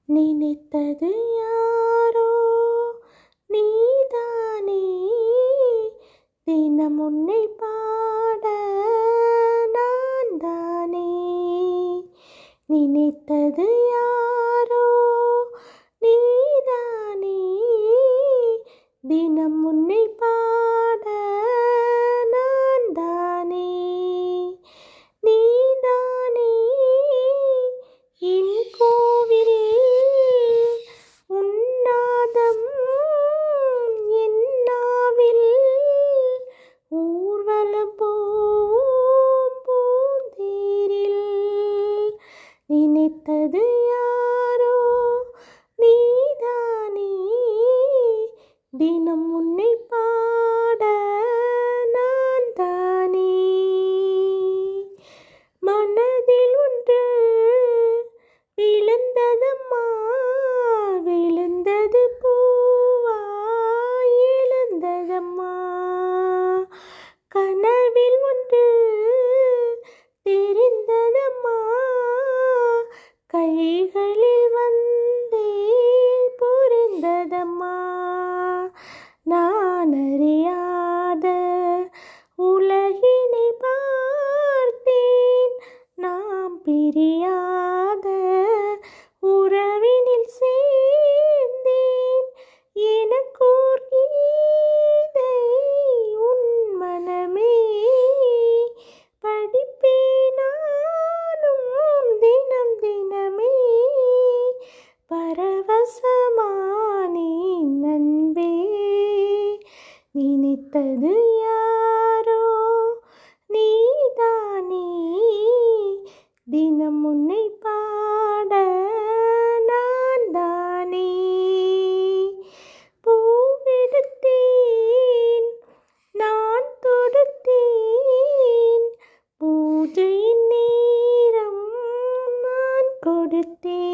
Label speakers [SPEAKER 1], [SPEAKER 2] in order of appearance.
[SPEAKER 1] நினைத்தது யாரோ நீதானே, தினம் உன்னை பாட நான் தானே. நினைத்தது யாரோ நீதானே, தினம் உன்னை பாட நான் தானே. நீதானே என் கோவில், உன்னாதம் என் நாவில், ஊர்வலம் போவோம் பூந்தேரில். நினைத்தது யாரோ நீதானே, தினம் உன்னை பாட நான் தானே. மனதில் ஒன்று விழுந்ததம்மா, விழுந்தது பூவாய் எழுந்ததம்மா. கனவில் ஒன்று தெரிந்ததம்மா, கைகளில் வந்தே புரிந்ததம்மா. நான் அறியாத உலகினை பார்த்தேன், நாம் பிரியாத உறவினில் சேர்ந்தேன். எனக்கோர் கீதை உன் மனமே, படிப்பேன் நானும் தினம் தினமே. பரவசமானேன் நண்பே, நினைத்தது யாரோ நீதானே, தினம் உன்னை பாட நான் தானே. பூவெடுத்தேன் நான் தொடுத்தேன், பூஜையின் நேரம் நான் கொடுத்தேன்.